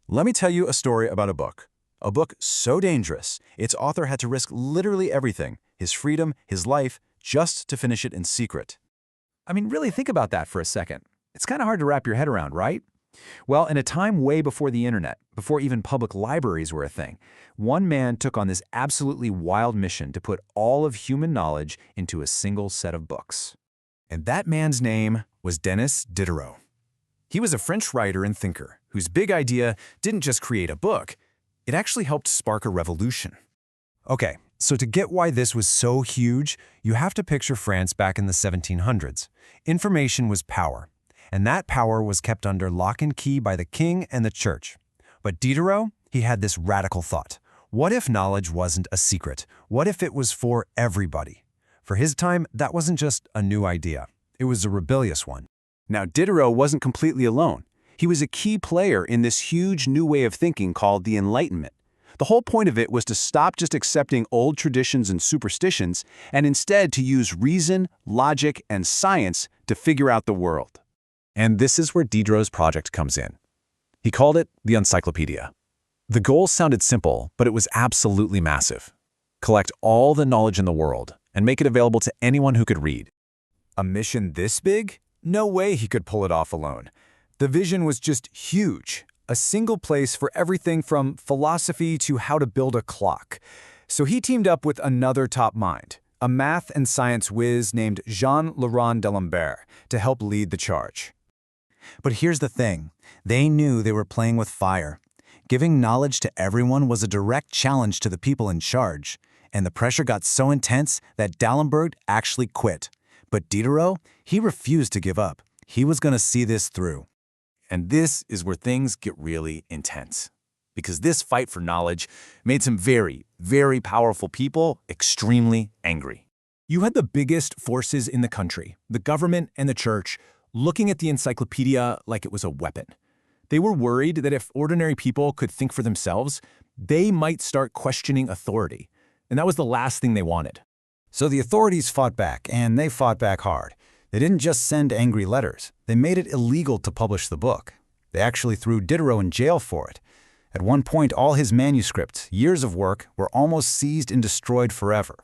Let me tell you a story about a book. A book so dangerous, its author had to risk literally everything, his freedom, his life, just to finish it in secret. I mean, really think about that for a second. It's kind of hard to wrap your head around, right? Well, in a time way before the internet, before even public libraries were a thing, one man took on this absolutely wild mission to put all of human knowledge into a single set of books. And that man's name was Denis Diderot. He was a French writer and thinker whose big idea didn't just create a book, it actually helped spark a revolution. Okay, so to get why this was so huge, you have to picture France back in the 1700s. Information was power, and that power was kept under lock and key by the king and the church. But Diderot, he had this radical thought. What if knowledge wasn't a secret? What if it was for everybody? For his time, that wasn't just a new idea. It was a rebellious one. Now, Diderot wasn't completely alone. He was a key player in this huge new way of thinking called the Enlightenment. The whole point of it was to stop just accepting old traditions and superstitions and instead to use reason, logic, and science to figure out the world. And this is where Diderot's project comes in. He called it the Encyclopedie. The goal sounded simple, but it was absolutely massive. Collect all the knowledge in the world and make it available to anyone who could read. A mission this big? No way he could pull it off alone. The vision was just huge, a single place for everything from philosophy to how to build a clock. So he teamed up with another top mind, a math and science whiz named Jean-Laurent d'Alembert, to help lead the charge. But here's the thing, they knew they were playing with fire. Giving knowledge to everyone was a direct challenge to the people in charge, and the pressure got so intense that d'Alembert actually quit. But Diderot, he refused to give up. He was going to see this through. And this is where things get really intense. Because this fight for knowledge made some very, very powerful people extremely angry. You had the biggest forces in the country, the government and the church, looking at the encyclopedia like it was a weapon. They were worried that if ordinary people could think for themselves, they might start questioning authority. And that was the last thing they wanted. So the authorities fought back, and they fought back hard. They didn't just send angry letters. They made it illegal to publish the book. They actually threw Diderot in jail for it. At one point, all his manuscripts, years of work, were almost seized and destroyed forever.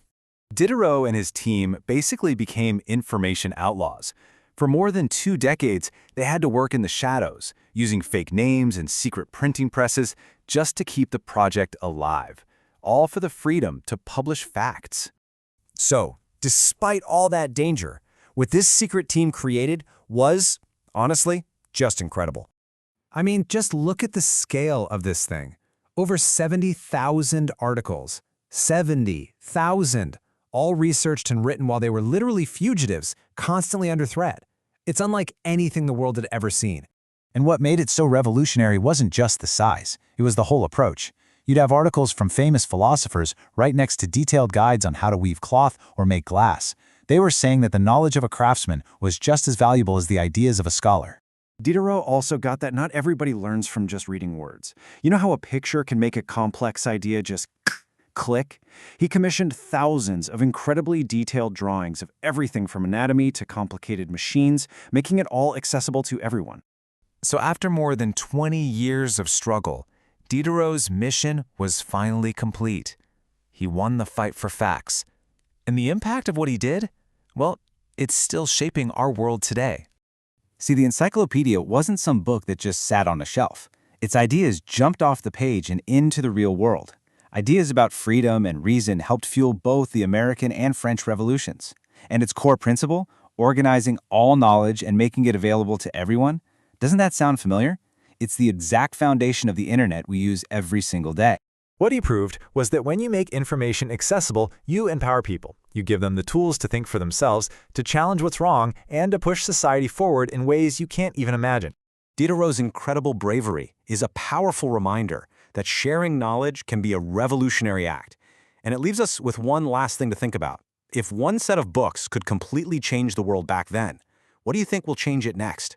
Diderot and his team basically became information outlaws. For more than 2 decades, they had to work in the shadows, using fake names and secret printing presses just to keep the project alive, all for the freedom to publish facts. So, despite all that danger, what this secret team created was, honestly, just incredible. I mean, just look at the scale of this thing. Over 70,000 articles. 70,000! All researched and written while they were literally fugitives, constantly under threat. It's unlike anything the world had ever seen. And what made it so revolutionary wasn't just the size, it was the whole approach. You'd have articles from famous philosophers right next to detailed guides on how to weave cloth or make glass. They were saying that the knowledge of a craftsman was just as valuable as the ideas of a scholar. Diderot also got that not everybody learns from just reading words. You know how a picture can make a complex idea just click? He commissioned thousands of incredibly detailed drawings of everything from anatomy to complicated machines, making it all accessible to everyone. So after more than 20 years of struggle, Diderot's mission was finally complete. He won the fight for facts. And the impact of what he did? Well, it's still shaping our world today. See, the Encyclopedia wasn't some book that just sat on a shelf. Its ideas jumped off the page and into the real world. Ideas about freedom and reason helped fuel both the American and French revolutions. And its core principle, organizing all knowledge and making it available to everyone, doesn't that sound familiar? It's the exact foundation of the internet we use every single day. What he proved was that when you make information accessible, you empower people. You give them the tools to think for themselves, to challenge what's wrong, and to push society forward in ways you can't even imagine. Diderot's incredible bravery is a powerful reminder that sharing knowledge can be a revolutionary act. And it leaves us with one last thing to think about. If one set of books could completely change the world back then, what do you think will change it next?